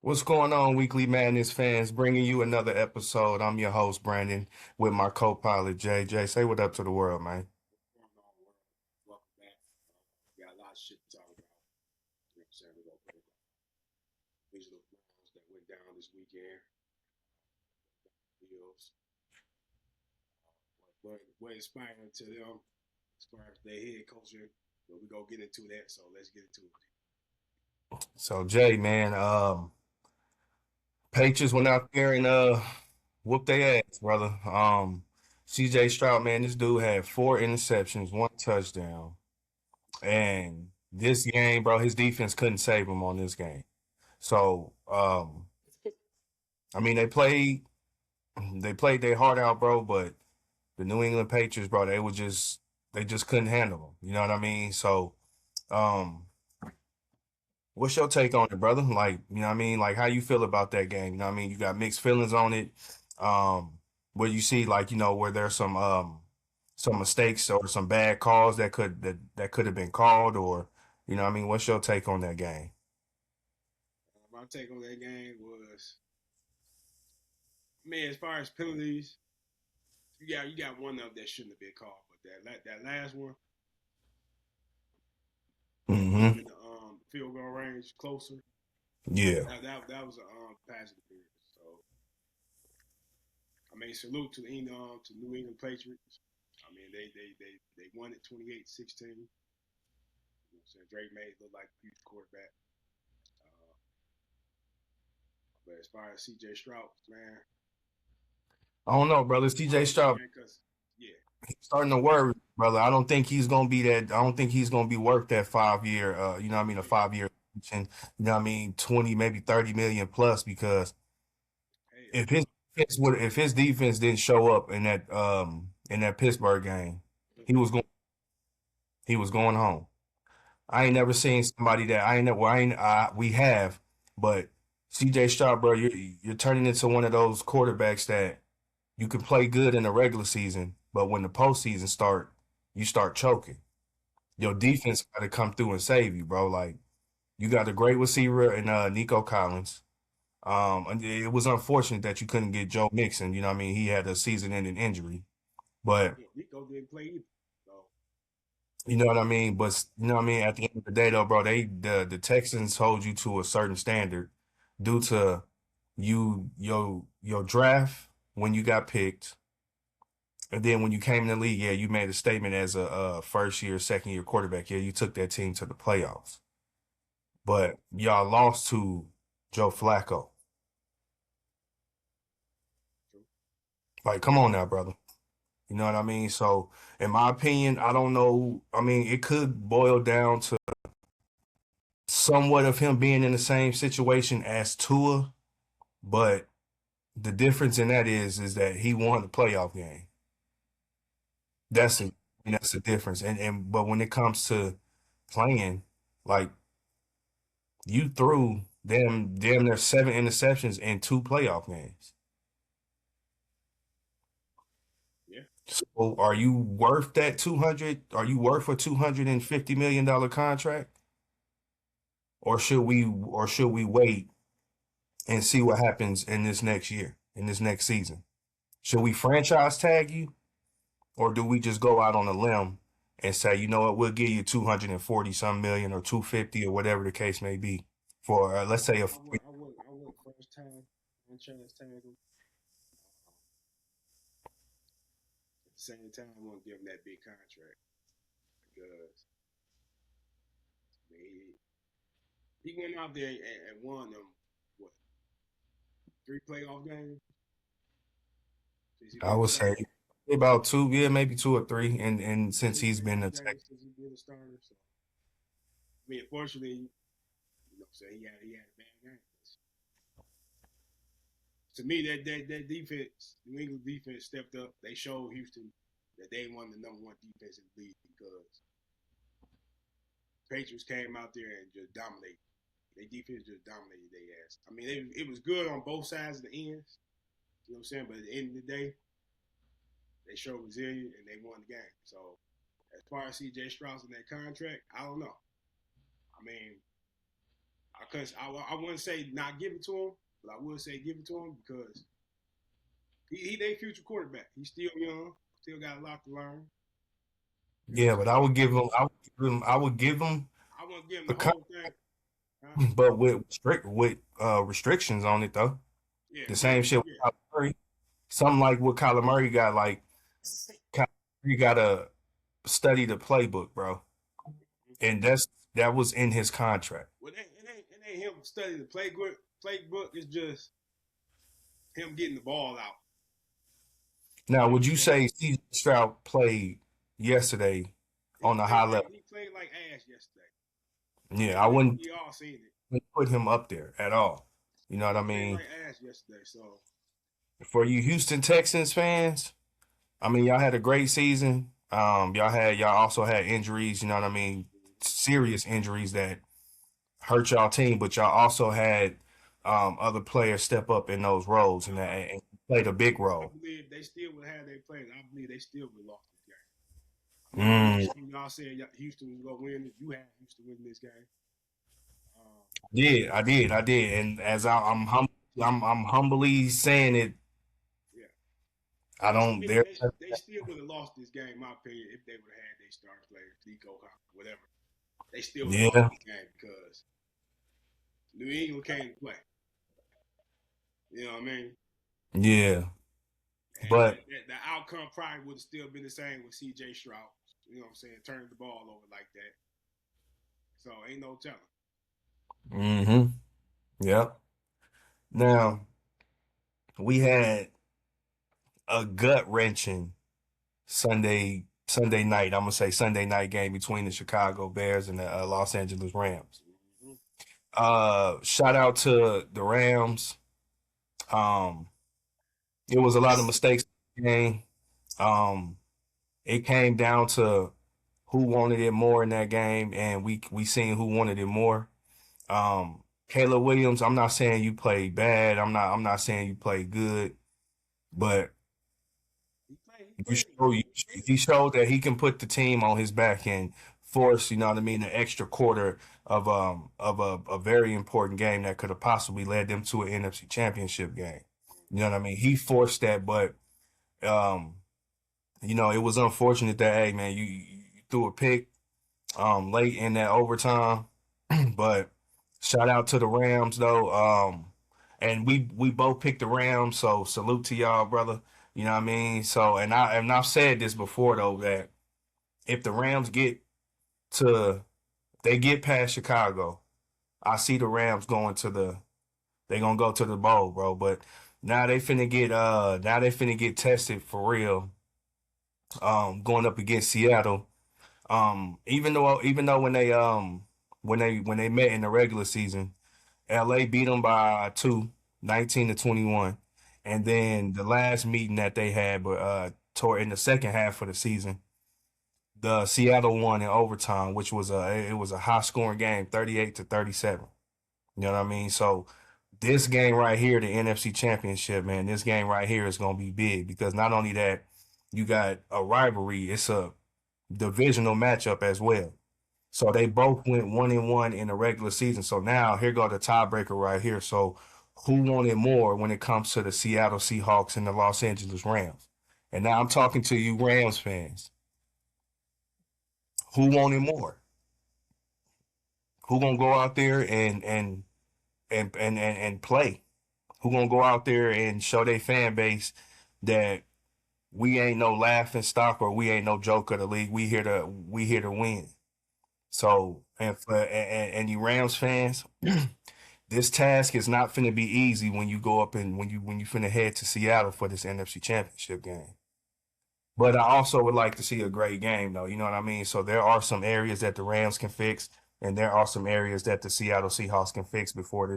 What's going on, Weekly Madness fans? Bringing you another episode. I'm your host, Brandon, with my co-pilot, JJ. Say what up to the world, man. What's going on, world? Welcome back. We got a lot of shit to talk about. You know what I'm saying? We're going to break down digital Browns that went down this weekend. Bills. What inspired to them as far as their head coaching. But we're going to get into that, so let's get into it. So, Jay, man, Patriots went out there and whooped their ass, brother. CJ Stroud, man, this dude had four interceptions, one touchdown, and this game, bro, his defense couldn't save him on this game. So, I mean, they played their heart out, bro, but the New England Patriots, bro, they just couldn't handle them. You know what I mean? So, um, what's your take on it, brother? Like, you know what I mean? Like, how you feel about that game? You know what I mean? You got mixed feelings on it. Where you see, like, where there's some mistakes or some bad calls that could have been called, or you know what I mean? What's your take on that game? My take on that game was, man, as far as penalties, you got one of them that shouldn't have been called, but that last one, put him Hmm. in the field goal range closer. Yeah. That was a pass interference. So I mean, salute to the to New England Patriots. I mean, they won it 28-16. You know what I'm saying? Drake May looked like a future quarterback. Uh, but as far as CJ Stroud, man, I don't know, brother. CJ worried, Stroud man, because yeah, starting to worry, brother. I don't think he's gonna be that. I don't think he's gonna be worth that 5 year. You know what I mean? A yeah, 5 year, and you know what I mean? 20, maybe 30 million plus. Because hell, if his defense didn't show up in that Pittsburgh game, he was going he was going home. I ain't never seen somebody that I ain't never. Well, I ain't. We have, but CJ Stroud, bro, you're turning into one of those quarterbacks that you can play good in the regular season, but when the postseason start, you start choking. Your defense got to come through and save you, bro. Like you got a great receiver in Nico Collins. And it was unfortunate that you couldn't get Joe Mixon. You know what I mean? He had a season-ending injury, but yeah, Nico didn't play either. So you know what I mean? But you know what I mean? At the end of the day, though, bro, the Texans hold you to a certain standard due to your draft when you got picked, and then when you came in the league, yeah, you made a statement as a first year, second year quarterback. Yeah, you took that team to the playoffs, but y'all lost to Joe Flacco. true. Like, come on now, brother. You know what I mean? So, in my opinion, I don't know. I mean, it could boil down to somewhat of him being in the same situation as Tua, but the difference in that is that he won the playoff game. That's a that's the difference. And but when it comes to playing, like you threw them damn near seven interceptions in two playoff games. Yeah, So are you worth that 200? Are you worth a $250 million contract? Or should we wait and see what happens in this next year, in this next season? Should we franchise tag you? Or do we just go out on a limb and say, you know what, we'll give you 240 some million or 250 or whatever the case may be for let's say a I would first time franchise tag him. Um, at the same time, I won't give him that big contract because I mean, he went out there and won them what 3 playoff games since he I been a would say starter. about two, yeah, maybe two or three, and since Three he's been playoff a tech. games since he been a starter. So I mean, unfortunately, so he had a bad game. To me, that defense, New England defense stepped up. They showed Houston that they won the number one defense in the league because Patriots came out there and just dominated. Their defense just dominated their ass. I mean, it was good on both sides of the ends. You know what I'm saying? But at the end of the day, they showed resilience and they won the game. So as far as CJ Strauss and that contract, I don't know. I mean, I wouldn't say not give it to him, but I would say give it to him because he their future quarterback. He's still young, still got a lot to learn. You know what Yeah, I'm but saying? I would give him I wouldn't give him a the whole thing. Huh? but with restrictions on it though. Yeah, The yeah, same shit with yeah. Kyler Murray. Something like what Kyler Murray got. Like Kyler Murray got to study the playbook, bro, and that was in his contract. Well, it ain't him studying the playbook. Playbook is just him getting the ball out. Now, You know would what you I'm saying? say C.J. Stroud played yesterday on a high level? He played like ass yesterday. Yeah, I wouldn't We all seen it. put him up there at all. You know what I He played mean? like ass yesterday. So For you Houston Texans fans, I mean, y'all had a great season. Y'all also had injuries, you know what I mean? Serious injuries that hurt y'all team, but y'all also had other players step up in those roles and, and played a big I role. believe they still would have their players. I believe they still would have lost this game. Mm, Y'all said Houston was gonna win it. You had Houston win this game. Um, I did, and as I'm humbly saying it. yeah, I but to don't. me, There, they still would have lost this game. In my opinion, if they would have had their star players, Nico, whatever, they still would have lost yeah, this game because New England came to play. You know what I mean? yeah, And but the outcome probably would have still been the same with C.J. Stroud. You know what I'm saying? Turning the ball over like that. So ain't no telling. mm-hmm, yeah. Now we had a gut wrenching Sunday night. I'm gonna say Sunday night game between the Chicago Bears and the Los Angeles Rams. Mm-hmm. Shout out to the Rams. Um, it was a lot of mistakes in the game. Um, it came down to who wanted it more in that game, and we seen who wanted it more. Caleb Williams, I'm not saying you played bad. I'm not saying you played good, but He played he showed that he can put the team on his back and force, you know what I mean, an extra quarter of a very important game that could have possibly led them to an NFC championship game. You know what I mean? He forced that, but um, it was unfortunate that hey man, you threw a pick late in that overtime. But shout out to the Rams though. And we both picked the Rams, so salute to y'all, brother. You know what I mean? So I've said this before though that if the Rams to they get past Chicago, I see the Rams they're gonna go to the bowl, bro. But now they finna get tested for real. Going up against Seattle. Even though when they met in the regular season, LA beat them by 19-21. And then the last meeting that they had, but toward in the second half of the season, the Seattle won in overtime, which was a high scoring game, 38-37. You know what I mean? So this game right here, the NFC Championship, man, this game right here is gonna be big because not only that, you got a rivalry, it's a divisional matchup as well. So they both went 1-1 in the regular season. So now here go the tiebreaker right here. So who wanted more when it comes to the Seattle Seahawks and the Los Angeles Rams? And now I'm talking to you Rams fans. Who wanted more? Who gonna go out there and play? Who gonna go out there and show their fan base that we ain't no laughing stock or we ain't no joke of the league. We here to win. So and you Rams fans, this task is not finna be easy when you go up and when you finna head to Seattle for this NFC Championship game. But I also would like to see a great game though. You know what I mean? So there are some areas that the Rams can fix, and there are some areas that the Seattle Seahawks can fix before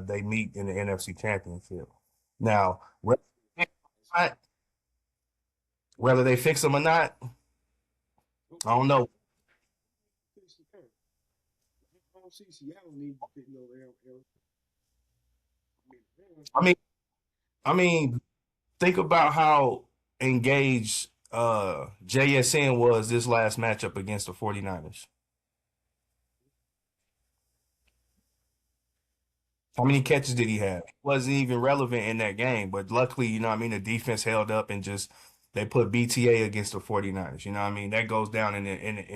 they meet in the NFC Championship. Now, whether they fix them or not, I don't know. I don't see Seattle need to pick no L. I mean, I mean, think about how engaged JSN was this last matchup against the 49ers. How many catches did he have? He wasn't even relevant in that game, but luckily, you know what I mean, the defense held up and just they put BTA against the 49ers. You know what I mean? That goes down in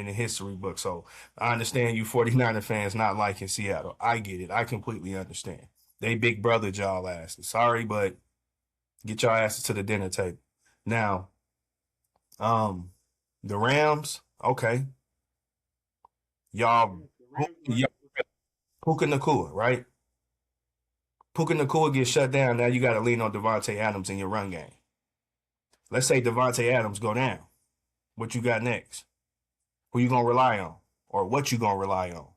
the history book. So I understand you 49er fans not liking Seattle. I get it. I completely understand. They big brother y'all asses. Sorry, but get your asses to the dinner table. Now, um, the Rams, okay. Y'all, The Rams, right? y'all Puka Nakua, right? Puka Nakua gets shut down. Now you got to lean on Devontae Adams in your run game. Let's say Devontae Adams go down. What you got next? Who you gonna rely on, or what you gonna rely on?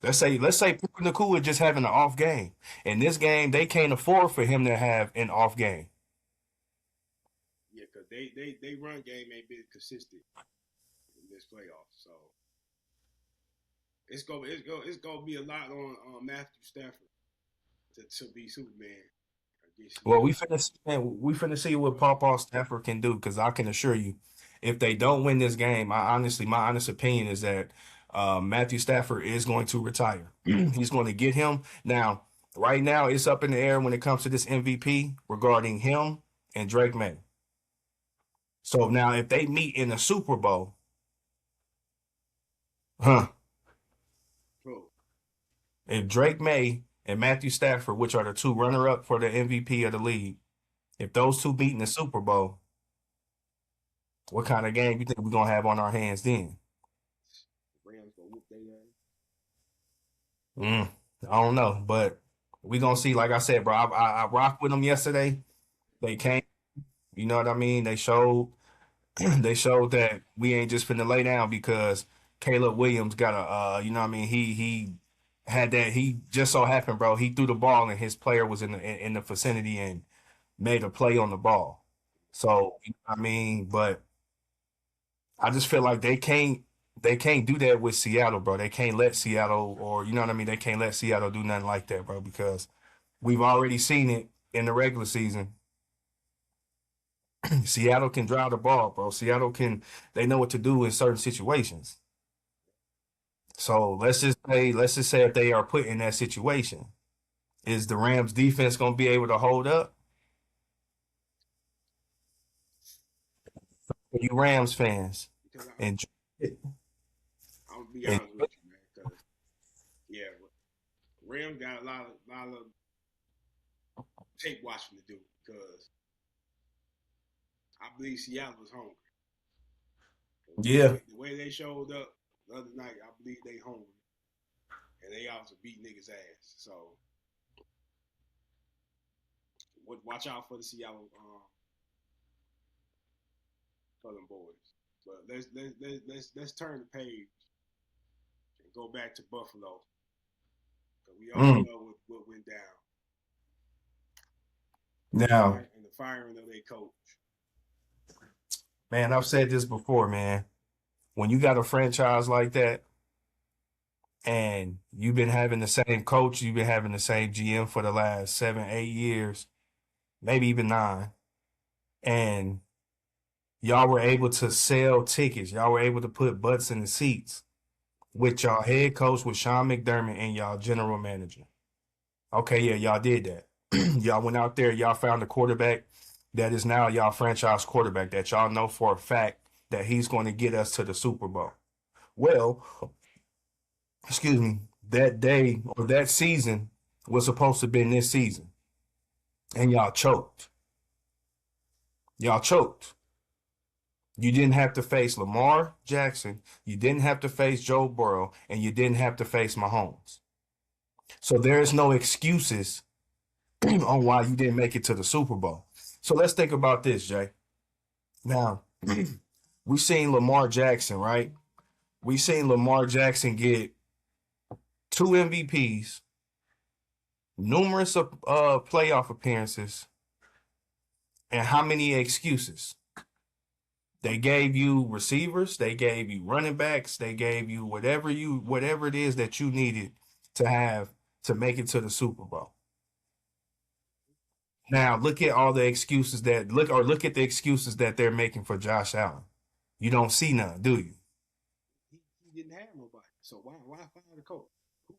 Let's say Puka Nakua just having an off game. In this game, they can't afford for him to have an off game. Yeah, because they run game ain't been consistent in this playoff. So it's gonna be a lot on Matthew Stafford to be Superman against Well, Seattle. we finna see what Paul Stafford can do because I can assure you, if they don't win this game, my honest opinion is that Matthew Stafford is going to retire. He's going to get him now. Right now, it's up in the air when it comes to this MVP regarding him and Drake May. So now, if they meet in the Super Bowl, huh? Bro, If Drake May and Matthew Stafford, which are the two runner-up for the MVP of the league, if those two meet in the Super Bowl, what kind of game you think we're gonna have on our hands then? Rams gonna whoop their ass. Mm, I don't know, but we gonna see. Like I said, bro, I rocked with them yesterday. They came, you know what I mean. They showed they showed that we ain't just finna lay down because Caleb Williams got you know what I mean. He had that. He just so happened, bro. He threw the ball and his player was in the vicinity and made a play on the ball. So you know what I mean, but I just feel like they can't do that with Seattle, bro. They can't let Seattle or you know what I mean, they can't let Seattle do nothing like that, bro, because we've already seen it in the regular season. Seattle can drive the ball, bro. They know what to do in certain situations. So let's just say if they are put in that situation, is the Rams defense gonna be able to hold up? You Rams fans Because and I'm gonna be and honest with you, man. Because yeah, Rams got a lot of tape watching to do. Because I believe Seattle was hungry. yeah. The way they showed up the other night, I believe they hungry, and they also beat niggas ass. So watch out for the Seattle for them boys. But let's turn the page and go back to Buffalo. Cause we all Mm. know what went down Now, and the firing of their coach. man, I've said this before, man. When you got a franchise like that and you've been having the same coach, you've been having the same GM for the last 7, 8 years, maybe even 9, and y'all were able to sell tickets, y'all were able to put butts in the seats with y'all head coach, with Sean McDermott, and y'all general manager. Okay, yeah, y'all did that. Y'all went out there, y'all found a quarterback that is now y'all franchise quarterback that y'all know for a fact that he's going to get us to the Super Bowl. Well, excuse me, that day or that season was supposed to be this season, and y'all choked. Y'all choked. You didn't have to face Lamar Jackson, you didn't have to face Joe Burrow, and you didn't have to face Mahomes. So there is no excuses on why you didn't make it to the Super Bowl. So let's think about this, Jay. Now, we seen Lamar Jackson, right? We seen Lamar Jackson get 2 MVPs, numerous playoff appearances, and how many excuses? They gave you receivers, they gave you running backs, they gave you whatever it is that you needed to have to make it to the Super Bowl. Now look at all the excuses that look at the excuses that they're making for Josh Allen. You don't see none, do you? He didn't have nobody. So why fire the coach?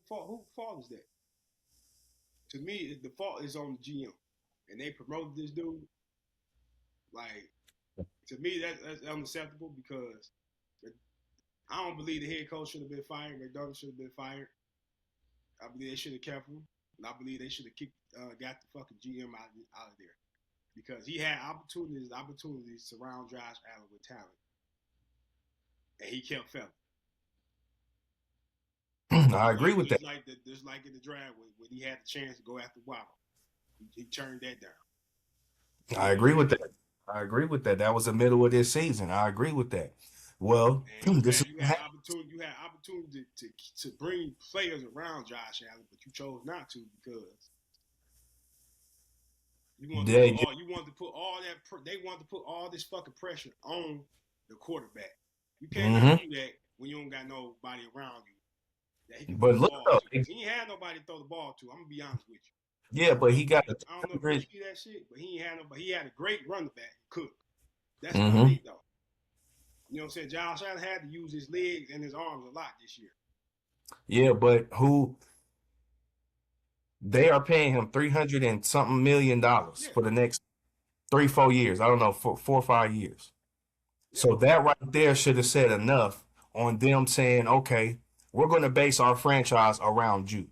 Who fault is that? to me, the fault is on the GM, and they promoted this dude. Like to me, that's unacceptable because I don't believe the head coach should have been fired. McDermott should have been fired. I believe they should have kept him, and I believe they should have got the fucking GM out of there because he had opportunities to surround Josh Allen with talent, and he kept failing. I agree with that. Just like in the draft when he had the chance to go after Waddle, he turned that down. I agree with that. I agree with that. That was the middle of this season. I agree with that. Well, this is you had opportunity to bring players around Josh Allen, but you chose not to because you wanted to put all that. They wanted to put all this fucking pressure on the quarterback. You can't do that when you don't got nobody around you that he can but throw look the ball though, to. He ain't had nobody to throw the ball to. I'm gonna be honest with you. yeah, but he got I don't know if you see that shit, but he ain't had nobody. He had a great running back, Cook. That's Mhm. about it though. You know what I'm saying? Josh Allen had to use his legs and his arms a lot this year. Yeah, but they are paying him $300 and something million for the next 3-4 years. I don't know, 4 or 5 years. So that right there should have said enough on them saying, okay, we're going to base our franchise around you.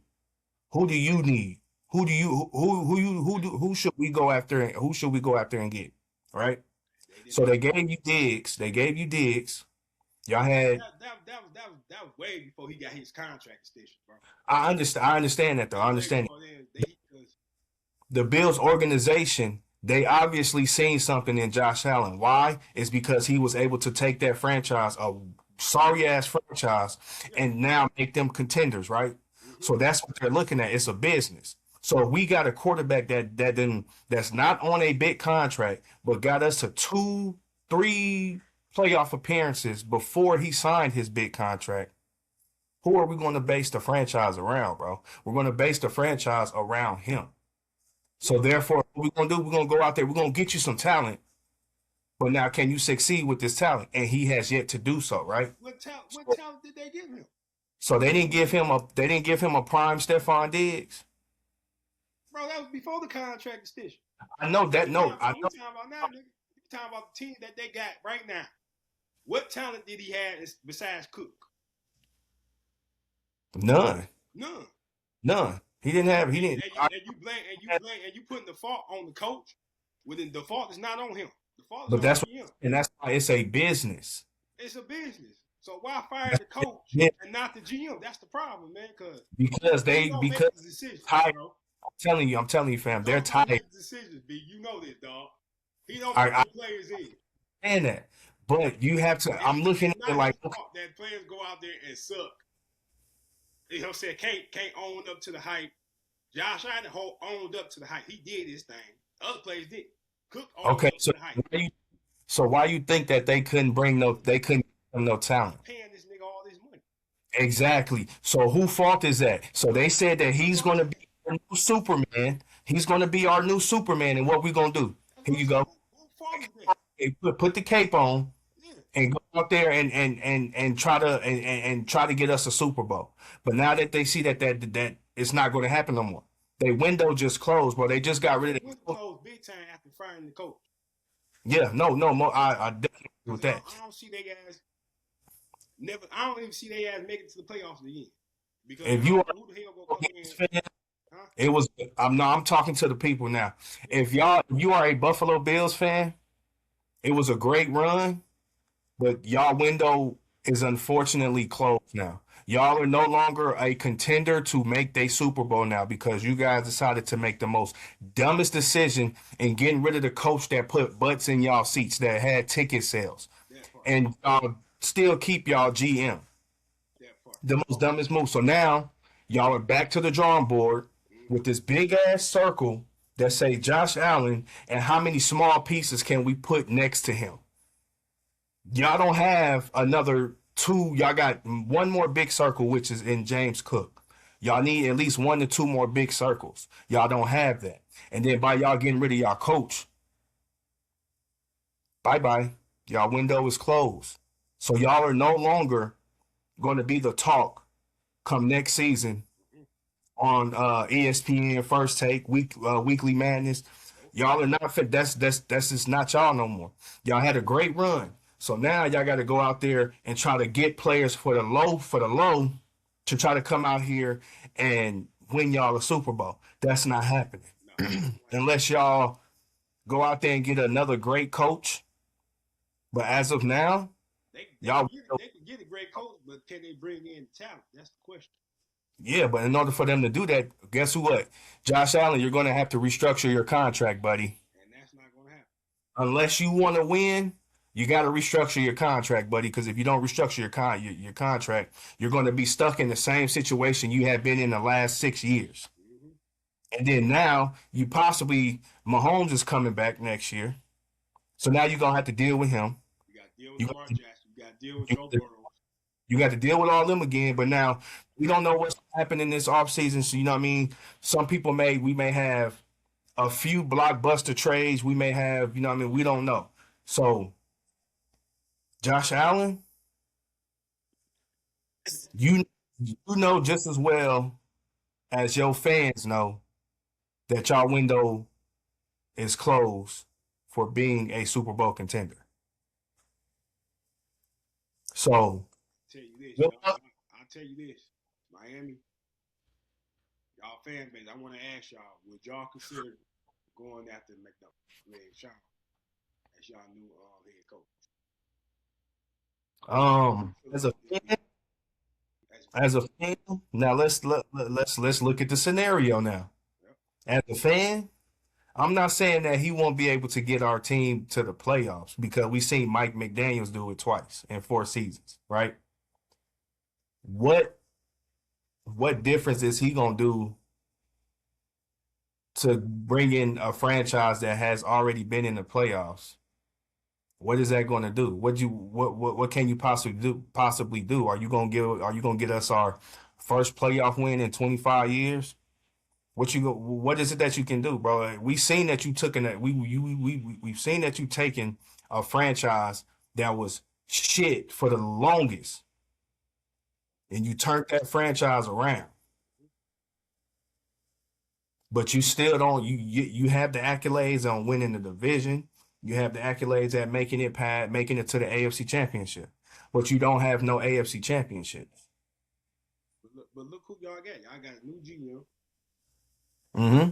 Who do you need? Who should we go after? Who should we go after and get? Right. So they gave you Diggs. Y'all had. That was way before he got his contract extension, bro. I understand that though. I understand the Bills organization. They obviously seen something in Josh Allen. Why? It's because he was able to take that franchise, a sorry ass franchise, and now make them contenders, right? Mm-hmm. So that's what they're looking at. It's a business. So we got a quarterback that's not on a big contract, but got us to 2-3 playoff appearances before he signed his big contract. Who are we going to base the franchise around, bro? We're going to base the franchise around him. So therefore, what we're going to do, we're going to go out there, we're going to get you some talent. But now, can you succeed with this talent? And he has yet to do so, right? What talent did they give him? So they didn't give him a prime Stephon Diggs. Bro, that was before the contract extension. I know that. No, I know. You talking about now, nigga? You talking about the team that they got right now? What talent did he have besides Cook? None. He didn't have. He didn't. And you putting the fault on the coach. Well, then the fault is not on him. The fault is on him. And that's why it's a business. It's a business. So why fire the coach and not the GM? That's the problem, man. Because tired. I'm telling you, fam. They're tired. Decisions, B. You know this, dog. He don't put the players in. And that, but you have to. I'm looking at it like that players go out there and suck. You know what I'm saying? Can't own up to the hype. Josh Allen owned up to the hype. He did his thing. Other players did. Cook owned up to the hype. So why you think that they couldn't bring no talent? Paying this nigga all this money. Exactly. So who fault is that? So they said that he's going to be our new Superman. He's going to be our new Superman. And what we going to do? Here you go. Put the cape on and go out there and try to get us a Super Bowl. But now that they see that it's not going to happen no more. Their window just closed, bro. They just got rid of it. Closed big time after firing the coach. Yeah, no, I definitely agree with that. I don't see they guys never. I don't even see they guys make it to the playoffs again. Because if you are who the hell gonna come in? Fan, it was. I'm talking to the people now. If you are a Buffalo Bills fan, it was a great run, but y'all window is unfortunately closed now. Y'all are no longer a contender to make their Super Bowl now because you guys decided to make the most dumbest decision in getting rid of the coach that put butts in y'all seats that had ticket sales, and still keep y'all GM. The most dumbest move. So now y'all are back to the drawing board with this big ass circle that say Josh Allen and how many small pieces can we put next to him. Y'all don't have another two. Y'all got one more big circle, which is in James Cook. Y'all need at least 1 to 2 more big circles. Y'all don't have that. And then by y'all getting rid of y'all coach, bye-bye. Y'all window is closed. So y'all are no longer going to be the talk come next season on ESPN First Take, Weekly Madness. Y'all are not fit. That's just not y'all no more. Y'all had a great run. So now y'all got to go out there and try to get players for the low to try to come out here and win y'all a Super Bowl. That's not happening No, that's not gonna happen. unless y'all go out there and get another great coach. But as of now, They can y'all, get it. They can get a great coach, but can they bring in talent? That's the question. yeah. But in order for them to do that, guess what? Josh Allen, you're going to have to restructure your contract, buddy. And that's not gonna happen. Unless you want to win, you got to restructure your contract, buddy. Because if you don't restructure your contract, you're going to be stuck in the same situation you have been in the last 6 years. Hmm. And then now you possibly Mahomes is coming back next year, so now you're gonna have to deal with him. You got to deal with You Lamar Jackson. You got to deal with you, Joe Burrow. you got to deal with all them again. But now we don't know what's happening this offseason. So you know what I mean. Some people may have a few blockbuster trades. We may have, you know what I mean. We don't know. So Josh Allen, you you know just as well as your fans know that y'all window is closed for being a Super Bowl contender. So, Tell you this, well, I'll tell you this, Miami, y'all fan base. I want to ask y'all: would y'all consider going after Sean as y'all new head coach? as a fan, As a as fan. a fan, now let's look at the scenario now. Yep. As a fan, I'm not saying that he won't be able to get our team to the playoffs because we've seen Mike McDaniels do it twice in 4 seasons, right? What what difference is he gonna do to bring in a franchise that has already been in the playoffs? What is that going to do? What can you possibly do? Are you gonna get us our first playoff win in 25 years? What is it that you can do, bro? We've seen that you took in that we've seen that you taken a franchise that was shit for the longest and you turned that franchise around. But you still don't you have the accolades on winning the division. You have the accolades at making it to the AFC championship. But you don't have no AFC championship. But look who y'all got. Y'all got a new GM. Mm-hmm.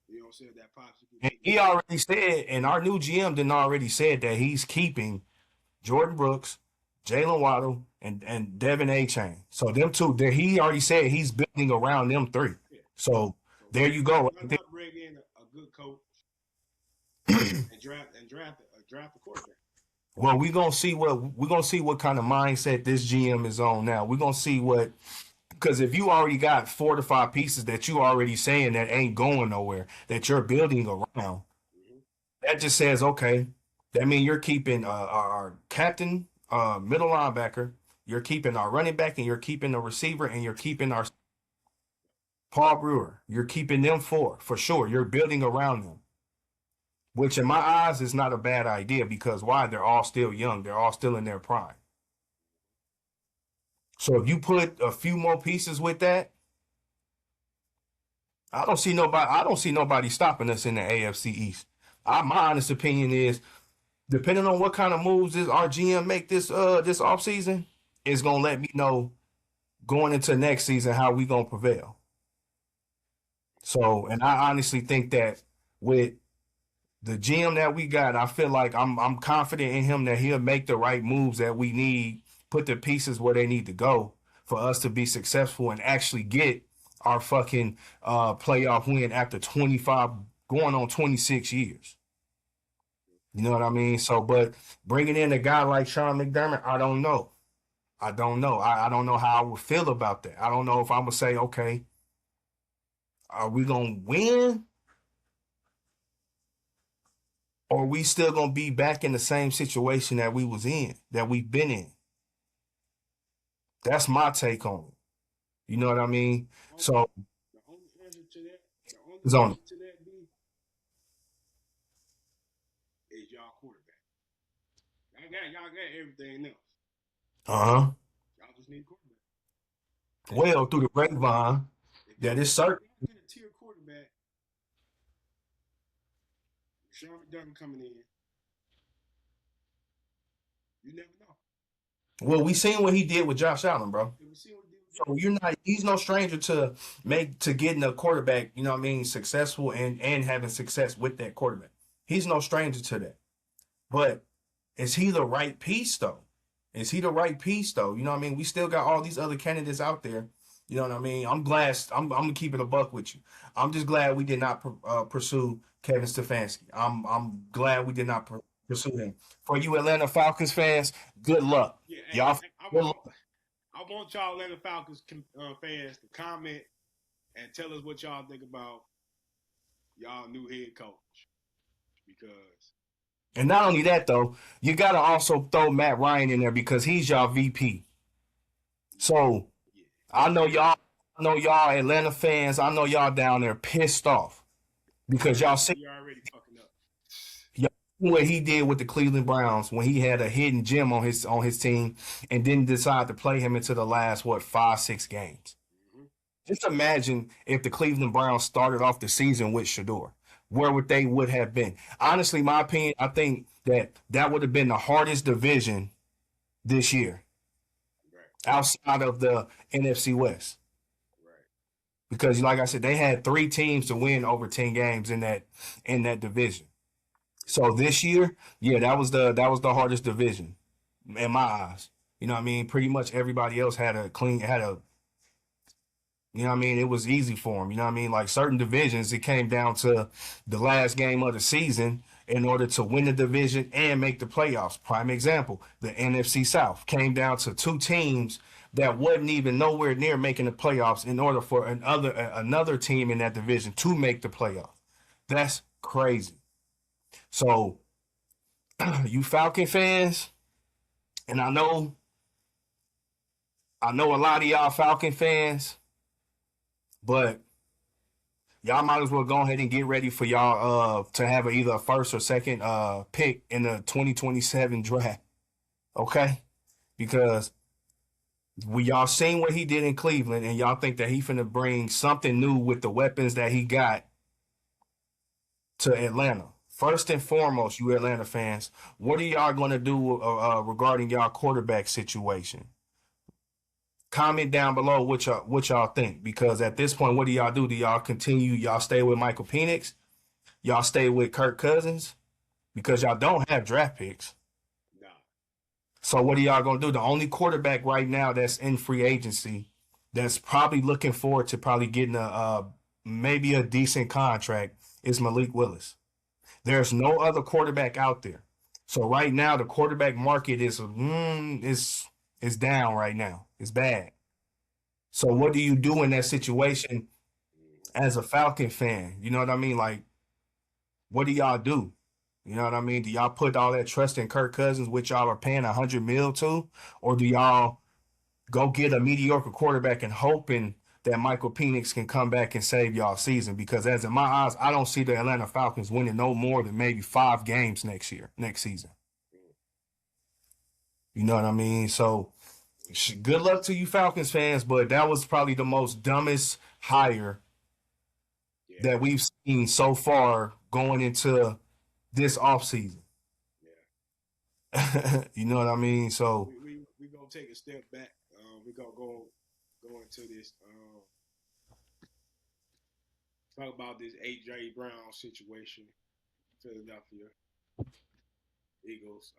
You know what I'm saying? That possibly And could he already said, and our new GM didn't already said that he's keeping Jordan Brooks, Jalen Waddle, and Devin A. Chain. So them two, there he already said he's building around them three. yeah. So So there you go. why Right not bring in a good coach there. and draft a quarterback? Well, we're gonna see what kind of mindset this GM is on now. We're gonna see what because if you already got 4 to 5 pieces that you already saying that ain't going nowhere, that you're building around, Hmm. that just says okay. That means you're keeping our captain, middle linebacker, you're keeping our running back, and you're keeping the receiver, and you're keeping our Paul Brewer. You're keeping them four for sure. You're building around them, which in my eyes is not a bad idea because why? They're all still young. They're all still in their prime. So if you put a few more pieces with that, I don't see nobody stopping us in the AFC East. My honest opinion is, depending on what kind of moves this our GM make this offseason, is gonna let me know going into next season how we gonna prevail. So, and I honestly think that with the GM that we got, I feel like I'm confident in him that he'll make the right moves that we need, put the pieces where they need to go for us to be successful and actually get our fucking playoff win after 25 going on 26 years. You know what I mean? So, but bringing in a guy like Sean McDermott, I don't know. I don't know. I don't know how I would feel about that. I don't know if I'm gonna say, okay, are we gonna win or are we still gonna be back in the same situation that we was in, that we've been in? That's my take on it. You know what I mean? The only, So the only answer to that, the only it's on. answer to that be is y'all quarterback. Y'all got everything else. Uh-huh. Y'all just need a quarterback. That's Well, through the grapevine, if That is certain. Get a tier quarterback, Sean McDermott coming in. You never know. Well, we seen what he did with Josh Allen, bro. And we see what he did with So Josh. you're not. He's no stranger to getting a quarterback. You know what I mean? Successful and having success with that quarterback. He's no stranger to that. But is he the right piece though? Is he the right piece though? You know what I mean? We still got all these other candidates out there. You know what I mean? I'm glad. I'm gonna keep it a buck with you. I'm just glad we did not pursue Kevin Stefanski. I'm glad we did not pursue him. For you Atlanta Falcons fans, good luck. Yeah, Y'all. Good luck. I want y'all Atlanta Falcons fans to comment and tell us what y'all think about y'all new head coach. Because And not only that though, you gotta also throw Matt Ryan in there because he's y'all VP. So yeah, I know y'all Atlanta fans, I know y'all down there pissed off because y'all see you're already fucking up. what he did with the Cleveland Browns when he had a hidden gem on his team and didn't decide to play him into the last 5-6 games. Mm-hmm. Just imagine if the Cleveland Browns started off the season with Shador. Where would have been? Honestly, my opinion, I think that would have been the hardest division this year Right. outside of the NFC West. Right. Because like I said, they had 3 teams to win over 10 games in that division. So this year, yeah, that was the hardest division in my eyes. You know what I mean? Pretty much everybody else had a you know what I mean? It was easy for them. You know what I mean? Like certain divisions, it came down to the last game of the season in order to win the division and make the playoffs. Prime example, the NFC South came down to 2 teams that wasn't even nowhere near making the playoffs in order for another team in that division to make the playoffs. That's crazy. So, you Falcon fans, and I know a lot of y'all Falcon fans, but y'all might as well go ahead and get ready for y'all to have either a first or second pick in the 2027 draft. Okay? Because y'all seen what he did in Cleveland and y'all think that he finna bring something new with the weapons that he got to Atlanta. First and foremost, you Atlanta fans, what are y'all going to do regarding y'all quarterback situation? Comment down below what y'all think, because at this point, what do y'all do? Do y'all continue? Y'all stay with Michael Penix? Y'all stay with Kirk Cousins? Because y'all don't have draft picks. Nah. So what are y'all gonna do? The only quarterback right now that's in free agency that's probably looking forward to probably getting a maybe a decent contract is Malik Willis. There's no other quarterback out there. So right now the quarterback market is down right now. It's bad. So what do you do in that situation as a Falcon fan? You know what I mean? Like, what do y'all do? You know what I mean? Do y'all put all that trust in Kirk Cousins, which y'all are paying $100 million to, or do y'all go get a mediocre quarterback and hoping that Michael Penix can come back and save y'all season? Because as in my eyes, I don't see the Atlanta Falcons winning no more than maybe 5 games next season. You know what I mean? So good luck to you Falcons fans, but that was probably the most dumbest hire that we've seen so far going into this offseason. Yeah. You know what I mean? So we gonna take a step back. We gonna go into this. Talk about this AJ Brown situation, Philadelphia Eagles.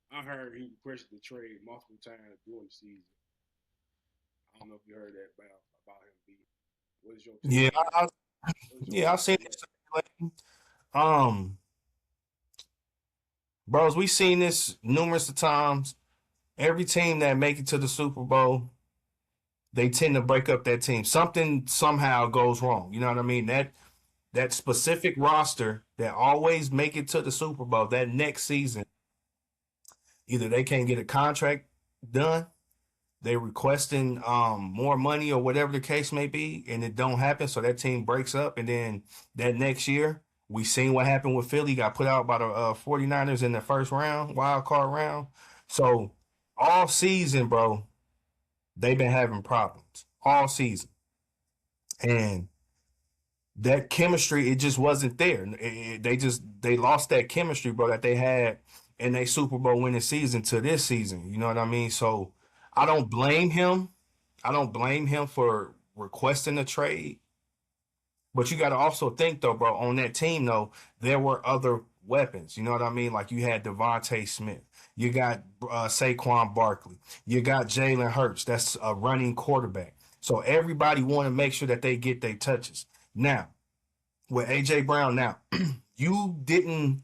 I heard he requested the trade multiple times during the season. I don't know if you heard that about him. B. What is your take? Yeah, I've seen this. Bros, we've seen this numerous of times. Every team that make it to the Super Bowl, they tend to break up that team. Something somehow goes wrong. You know what I mean? That specific roster that always make it to the Super Bowl, that next season, either they can't get a contract done, they requesting more money or whatever the case may be, and it don't happen, so that team breaks up, and then that next year, we seen what happened with Philly, got put out by the 49ers in the first round, wild card round. So all season, bro, they've been having problems all season. and that chemistry, it just wasn't there. They lost that chemistry, bro, that they had in a Super Bowl winning season to this season. You know what I mean? So I don't blame him. I don't blame him for requesting a trade. But you got to also think though, bro, on that team though, there were other weapons. You know what I mean? Like you had Devontae Smith, you got Saquon Barkley, you got Jalen Hurts. That's a running quarterback. So everybody want to make sure that they get their touches. Now with AJ Brown, now you didn't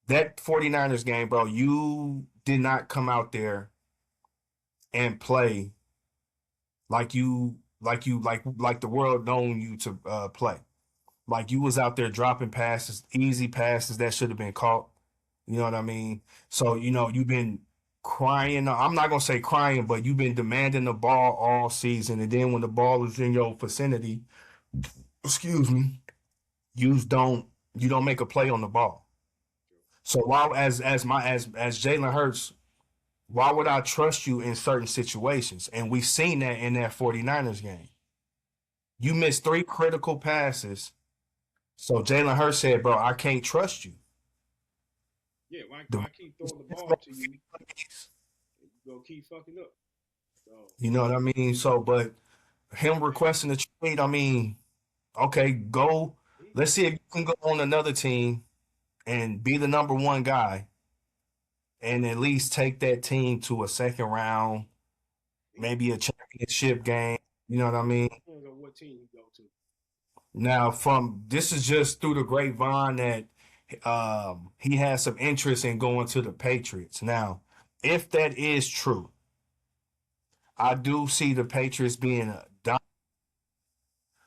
that 49ers game, bro. You did not come out there and play like the world known you to play. Like you was out there dropping passes, easy passes that should have been caught. You know what I mean? So, you've been crying. I'm not gonna say crying, but you've been demanding the ball all season. And then when the ball is in your vicinity, excuse me, you don't make a play on the ball. So why as Jalen Hurts, why would I trust you in certain situations? And we've seen that in that 49ers game. You missed three critical passes. So Jalen Hurts said, bro, I can't trust you. Yeah, why keep throwing the ball to you? You gonna keep fucking up. So, you know what I mean? So, but him requesting a trade, I mean, okay, go. Let's see if you can go on another team and be the number one guy and at least take that team to a second round, maybe a championship game. You know what I mean? Depends on what team you go to. Now, this is just through the grapevine that he has some interest in going to the Patriots. Now, if that is true, I do see the Patriots being a dom.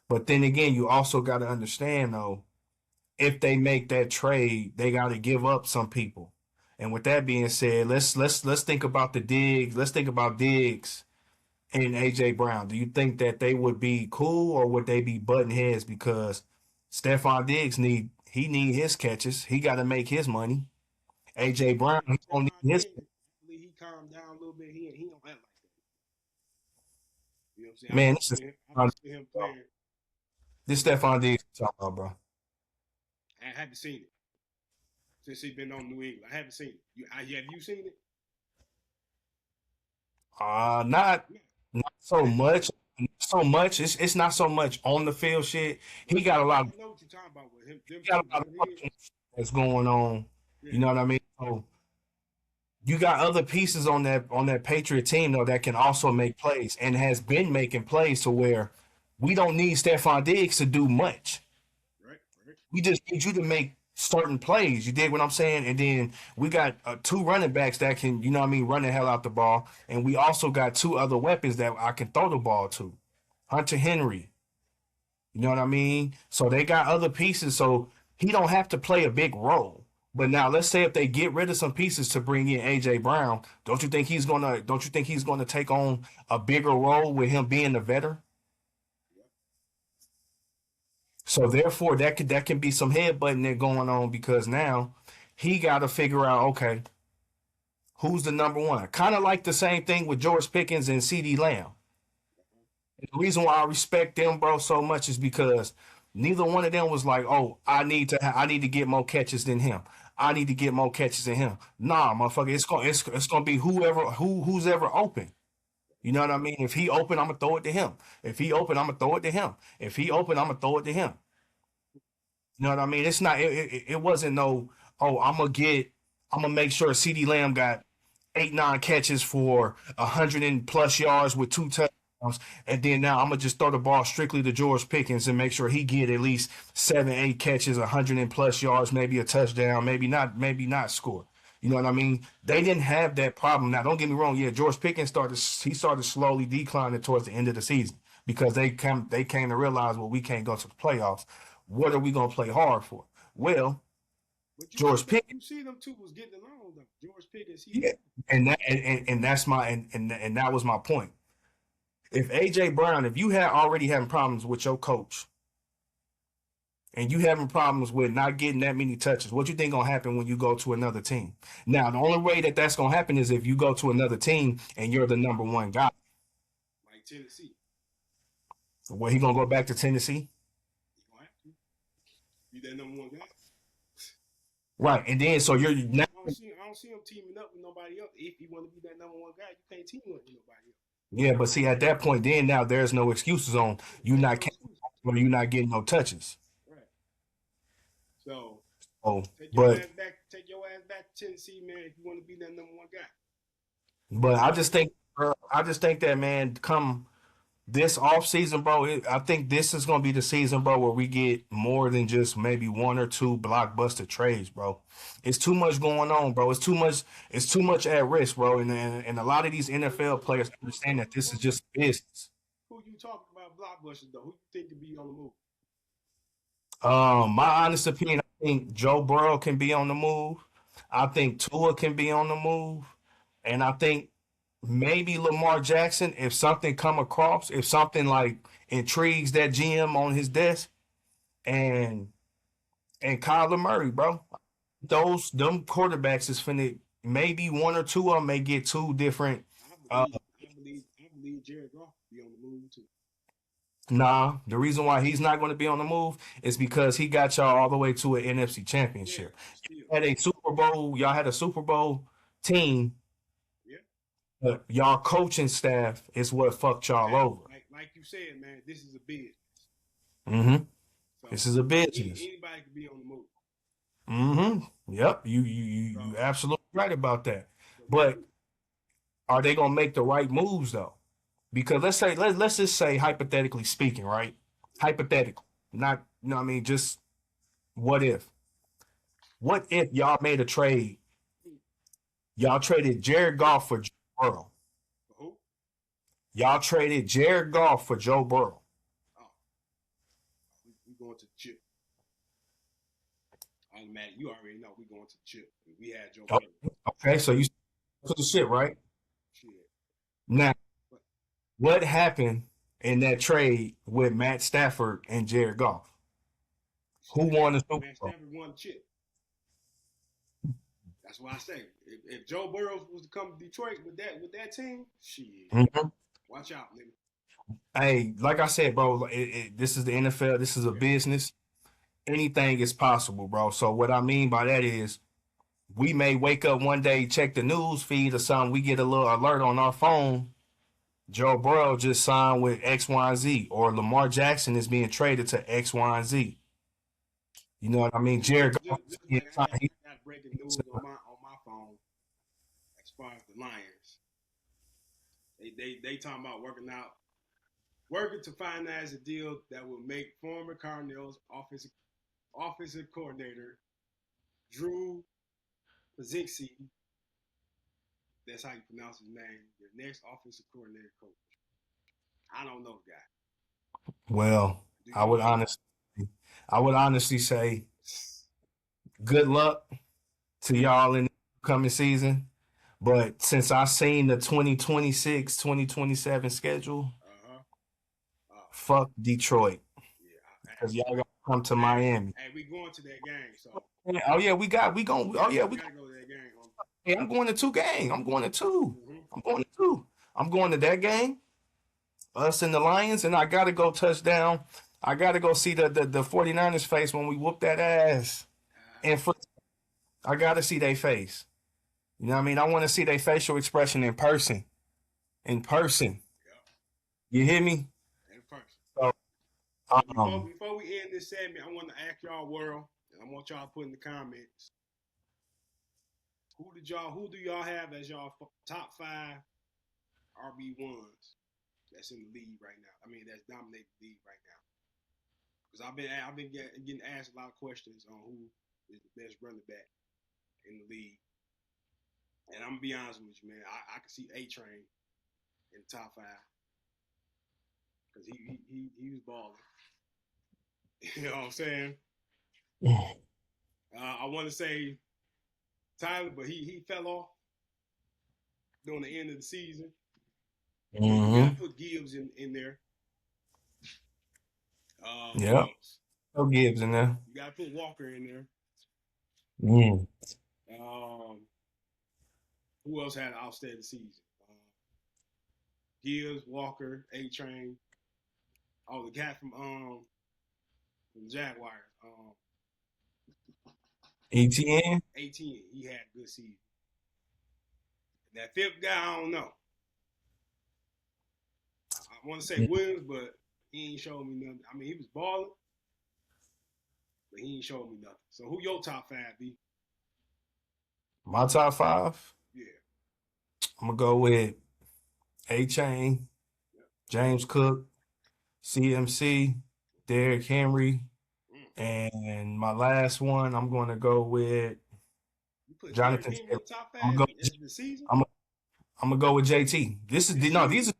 But then again, you also got to understand though, if they make that trade, they got to give up some people. And with that being said, let's think about the Diggs. Let's think about Diggs and AJ Brown. Do you think that they would be cool or would they be button heads because Stephon Diggs need his catches. He got to make his money. AJ Brown, he don't need his. He calmed down a little bit. He don't act like that. You know what I'm saying? Man, I see him playing. This Stephon Diggs talking about, bro. I haven't seen it since he's been on New England. I haven't seen it. Have you seen it? Not so much. So much. It's not so much on the field shit. He got a lot. I know what you're talking about with him. He got a lot of that's going on. Yeah. You know what I mean? So you got other pieces on that Patriot team though that can also make plays and has been making plays to where we don't need Stephon Diggs to do much. Right. We just need you to make certain plays. You dig what I'm saying? And then we got two running backs that can, you know what I mean, run the hell out the ball. And we also got two other weapons that I can throw the ball to. Hunter Henry. You know what I mean? So they got other pieces. So he don't have to play a big role. But now let's say if they get rid of some pieces to bring in AJ Brown, don't you think he's gonna take on a bigger role with him being the veteran? So therefore, that can be some headbutting there going on because now he got to figure out, okay, who's the number one? Kind of like the same thing with George Pickens and CeeDee Lamb. And the reason why I respect them, bro, so much is because neither one of them was like, oh, I need to get more catches than him. I need to get more catches than him. Nah, motherfucker, it's gonna be who's ever open. You know what I mean? If he open, I'm gonna throw it to him. If he open, I'm gonna throw it to him. If he open, I'm gonna throw it to him. You know what I mean? It's not. It wasn't no. Oh, I'm gonna make sure CeeDee Lamb got 8-9 catches for 100+ yards with 2 touchdowns, and then now I'm gonna just throw the ball strictly to George Pickens and make sure he get at least 7-8 catches, 100+ yards, maybe a touchdown, maybe not score. You know what I mean? They didn't have that problem. Now, don't get me wrong. Yeah, George Pickens started slowly declining towards the end of the season because they came to realize, well, we can't go to the playoffs. What are we gonna play hard for? Well, George Pickens. You see them two was getting along though. George Pickens. Yeah, and that's and that was my point. If AJ Brown, if you had already having problems with your coach, and you having problems with not getting that many touches, what you think gonna happen when you go to another team? Now, the only way that's gonna happen is if you go to another team and you're the number one guy. Like Tennessee. Well, he gonna go back to Tennessee, He gonna have to be that number one guy. right? And then so you're now, I don't see him teaming up with nobody else. If you want to be that number one guy, you can't team up with nobody else. yeah. But see, at that point, then now there's no excuses on you There's not no excuse. or you not getting no touches. Right. So Oh, but take your ass back to Tennessee, man, if you want to be that number one guy. but I just think that man, come this off season, bro. I think this is gonna be the season, bro, where we get more than just maybe one or two blockbuster trades, bro. It's too much going on, bro. It's too much. It's too much at risk, bro. And a lot of these NFL players understand that this is just business. Who you talking about blockbusters though? Who you think could be on the move? My honest opinion, I think Joe Burrow can be on the move. I think Tua can be on the move, and I think maybe Lamar Jackson, if something come across, if something like intrigues that GM on his desk, and Kyler Murray, bro. Them quarterbacks is finna maybe one or two of them may get two different. Uh, I believe Jared Goff be on the move too. nah, the reason why he's not going to be on the move is because he got y'all all the way to an NFC Yeah, championship. still. Had a Super Bowl, y'all had a Super Bowl team, Yeah. but y'all coaching staff is what fucked y'all over. Like you said, man, this is a business. Mm-hmm. So This is a business. anybody can be on the move. Mm-hmm. Yep. You absolutely right about that. But are they gonna make the right moves though? Because let's just say hypothetically speaking, right? Hypothetical, not you know what I mean. Just what if? What if y'all made a trade? Y'all traded Jared Goff for Joe Burrow. Who? Y'all traded Jared Goff for Joe Burrow. Oh, we going to the chip. Automatic. You already know we going to the chip. We had Joe Oh, Burrow. okay, so you put the shit right Shit. now. But What happened in that trade with Matt Stafford and Jared Goff? Who won the Super Man, Bowl? Stanford won the chip. That's why I say if Joe Burrow was to come to Detroit with that team, shit, Mhm. watch out, nigga. Hey, like I said, bro, this is the NFL. This is a Yeah. business. Anything is possible, bro. So what I mean by that is we may wake up one day, check the news feed or something. We get a little alert on our phone. Joe Burrow just signed with X, Y, and Z, or Lamar Jackson is being traded to X, Y, and Z. You know what I mean? Jared Goff is Just being like signed. I got breaking news on my phone as far as the Lions. They talking about working to finalize a deal that will make former Cardinals offensive coordinator Drew Pazixi, that's how you pronounce his name, the next offensive coordinator coach. I don't know the guy. Well, Do I you would know? honestly, I would honestly say good luck to y'all in the coming season. But since I seen the 2026, 2027 schedule, Uh-huh. fuck Detroit. Yeah. Because y'all gotta come to Miami. Hey, we going to that game, so Oh yeah, we going. Oh yeah, we we. gotta go to that game. Hey, I'm going to two games. I'm going to two. Mm-hmm. I'm going to two. I'm going to that game. Us and the Lions, and I gotta go touchdown. I gotta go see the 49ers face when we whoop that ass. And for I gotta see their face. You know what I mean? I want to see their facial expression in person. In person. Yeah. You hear me? In person. So, Before we end this segment, I want to ask y'all, world, and I want y'all to put in the comments. Who do y'all have as y'all top 5 RB1s that's in the league right now? I mean, that's dominating the league right now. Because I've been getting asked a lot of questions on who is the best running back in the league. And I'm gonna be honest with you, man. I can see A-Train in the top 5 because he was balling. You know what I'm saying? I want to say Tyler, but he fell off during the end of the season. You got to put Gibbs in there. Yeah. No Gibbs in there. You got to put Walker in there. Who else had an outstanding season? Gibbs, Walker, A-Train. Oh, the guy from Jaguars, ETN. 18. He had a good season. That fifth guy, I don't know. I want to say Williams, but he ain't showed me nothing. I mean, he was balling, but he ain't showed me nothing. So who your top five be? My top five. Yeah. I'm gonna go with A-Chain, James Cook, CMC, Derrick Henry, and my last one I'm gonna go with You put Jonathan Derrick Henry in Taylor. the top I'm five gonna in the season? I'm gonna go with JT. This is no, these are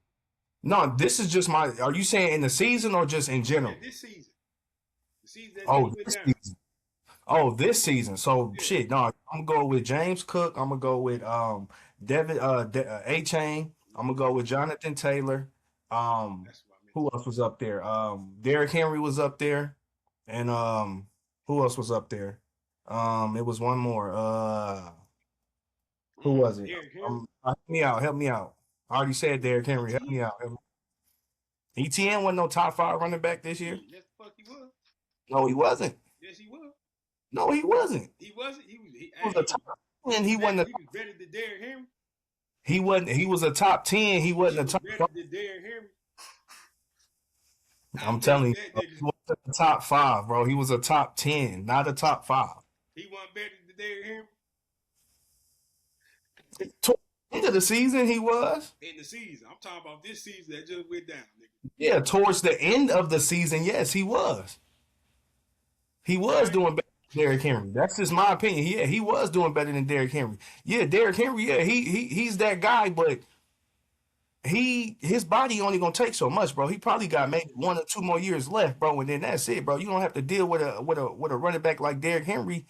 no, this is just my. Are you saying in the season or just in general? Yeah, this season. The season that Oh, just went this down. season. Oh, this season. So Yeah. shit, no, I'm gonna go with James Cook. I'm gonna go with Devin A-Chain. I'm gonna go with Jonathan Taylor. That's what I meant. Who else was up there? Derrick Henry was up there. And who else was up there? It was one more. Who was it? Derrick Henry. Help me out. Help me out. I already said Derrick Henry. Help me out. ETN wasn't no top 5 running back this year. Yes, the fuck he was. No, he wasn't. Yes, he was. No, he wasn't. He wasn't. He was. He was a top 10. He wasn't. He was better than Derrick Henry. He wasn't. He was a top 10. He wasn't a top. Better than Derrick Henry. I'm telling you, bro, he wasn't a top 5, bro. He was a top 10, not a top 5. He wasn't better than Derrick Henry. End of the season, he was. In the season, I'm talking about this season that just went down, nigga. Yeah, towards the end of the season, yes, he was. He was doing better than Derrick Henry. That's just my opinion. Yeah, he was doing better than Derrick Henry. Yeah, Derrick Henry. Yeah, he's that guy, but his body only gonna take so much, bro. He probably got maybe 1 or 2 more years left, bro, and then that's it, bro. You don't have to deal with a running back like Derrick Henry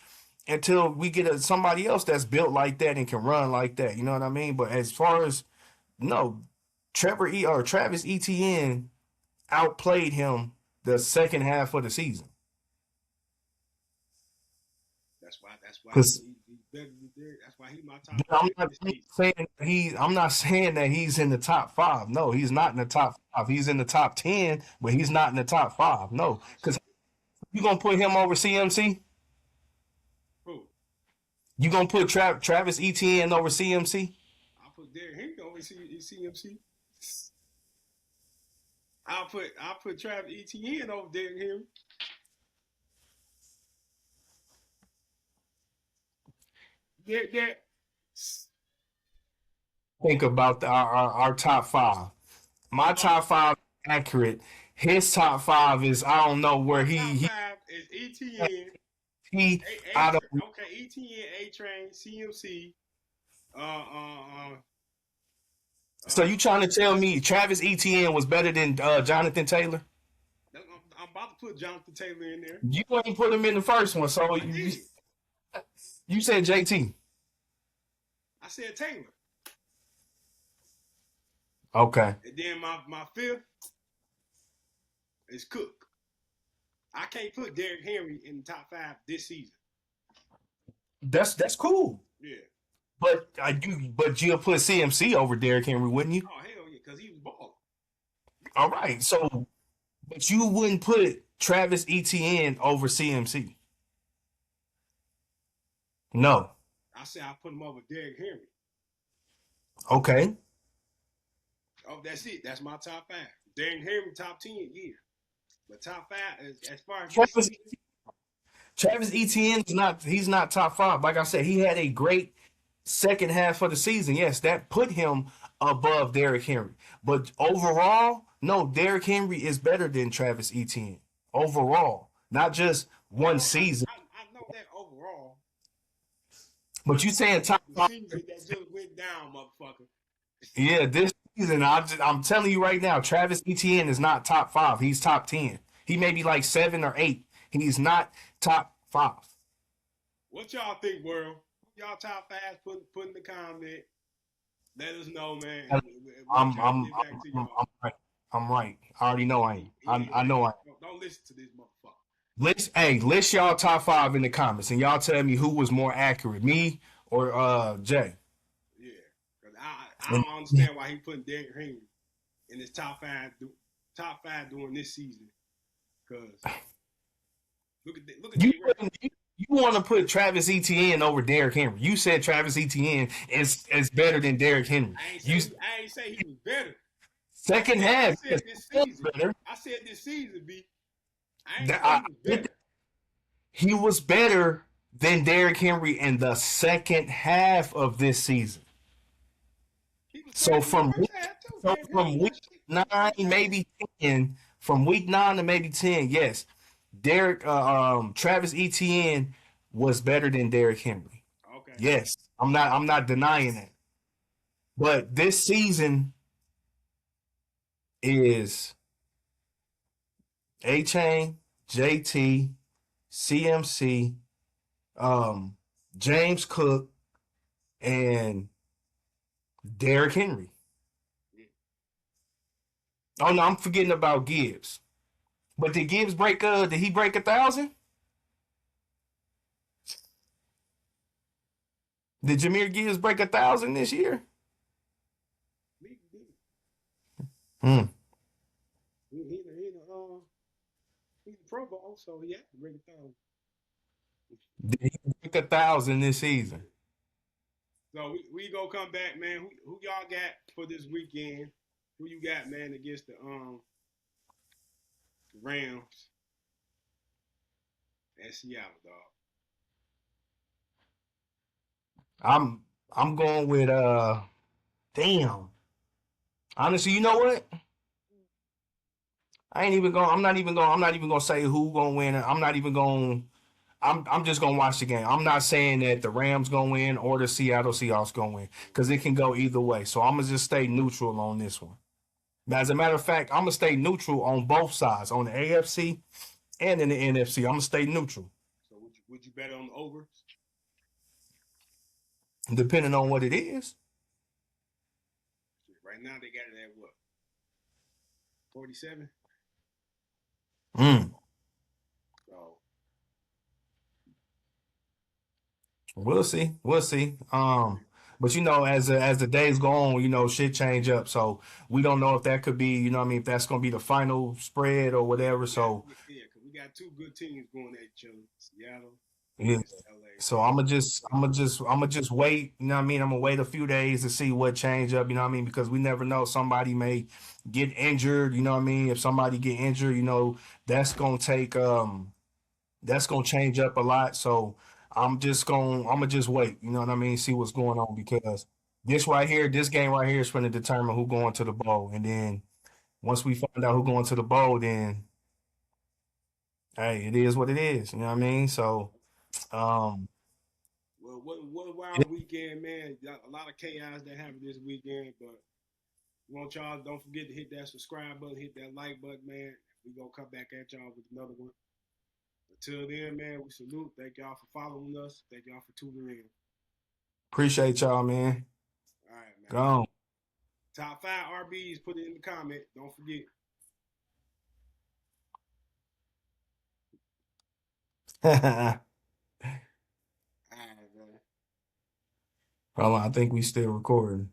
until we get somebody else that's built like that and can run like that. You know what I mean? But as far as no, Travis Etienne outplayed him the second half of the season. That's why he's better than Derrick. That's why he's my top. I'm not saying that he's in the top 5. No, he's not in the top 5. He's in the top 10, but he's not in the top 5. No, because you gonna put him over CMC? Who? You gonna put Travis Etienne over CMC? I'll put Derrick Henry over CMC. I'll put Travis Etienne over Derrick Henry. Yeah. Think about our top 5. My top 5 is accurate. His top 5 is I don't know where top 5 is Etienne. Etienne, A-Train, CMC. So you trying to tell me Travis Etienne was better than Jonathan Taylor? I'm about to put Jonathan Taylor in there. You ain't put him in the first one, so you said JT. I said Taylor. Okay. And then my fifth is Cook. I can't put Derrick Henry in the top 5 this season. That's cool. Yeah. But you'll put CMC over Derrick Henry, wouldn't you? Oh hell yeah, because he was balling. All right. So, but you wouldn't put Travis Etienne over CMC. No. I said I put him over Derrick Henry. Okay. Oh, that's it. That's my top 5. Derrick Henry top 10, yeah. But top 5 is as far as Travis Etienne he's not top 5. Like I said, he had a great second half of the season. Yes, that put him above Derrick Henry. But overall, no, Derrick Henry is better than Travis Etienne. Overall, not just one season. I know that overall. But you saying top 5? Season that just went down, motherfucker. Yeah, this season, I'm telling you right now, Travis Etienne is not top 5. He's top 10. He may be like 7 or 8. He's not top 5. What y'all think, world? Y'all top 5? Put in the comment. Let us know, man. I'm right. I'm right. I already know I ain't. I know I ain't. Don't listen to this motherfucker. List y'all top 5 in the comments, and y'all tell me who was more accurate, me or Jay. Yeah, because I don't understand why he putting Derrick Henry in his top 5 top 5 during this season. Because look at You their record. you want to put Travis Etienne over Derrick Henry. You said Travis Etienne is better than Derrick Henry. I ain't say he was better. Second half, I said this season. better. I said this season, B. I ain't say he was better. He was better than Derrick Henry in the second half of this season. So from week 9, maybe 10, from week 9 to maybe 10, yes, Travis Etienne was better than Derrick Henry. Okay. Yes, I'm not denying that. But this season is A-Chain, JT, CMC, James Cook, and Derrick Henry. Oh no, I'm forgetting about Gibbs. But did Gibbs break? Did he break 1,000? Did Jahmyr Gibbs break 1,000 this year? He's the Pro Bowl, so he had to break 1,000. Did he break 1,000 this season? So we go come back, man. Who y'all got for this weekend? Who you got, man, against the Rams at Seattle, dog? I'm going with damn. Honestly, you know what? I'm not even gonna say who gonna win. I'm just gonna watch the game. I'm not saying that the Rams gonna win or the Seattle Seahawks gonna win because it can go either way. So I'm gonna just stay neutral on this one. As a matter of fact, I'm gonna stay neutral on both sides, on the AFC and in the NFC. I'm gonna stay neutral. So would you bet on the overs? Depending on what it is. Right now they got it at what? 47? So We'll see. But as the days go on, shit change up. So we don't know if that could be, if that's gonna be the final spread or whatever. So yeah, because we got two good teams going at each other, Seattle. Yeah. So I'm gonna just wait. I'm gonna wait a few days to see what change up. Because we never know. Somebody may get injured. If somebody get injured, that's gonna that's gonna change up a lot. So I'm gonna just wait. See what's going on because this game right here is going to determine who going to the bowl. And then once we find out who going to the bowl, then hey, it is what it is. So. Well, what a wild weekend, man. Got a lot of chaos that happened this weekend, but we want y'all, don't forget to hit that subscribe button, hit that like button, man. We gonna come back at y'all with another one. Until then, man, we salute. Thank y'all for following us. Thank y'all for tuning in. Appreciate y'all, man. All right, man. Go on. Top 5 RBs, put it in the comment. Don't forget. Hold on, I think we still recording.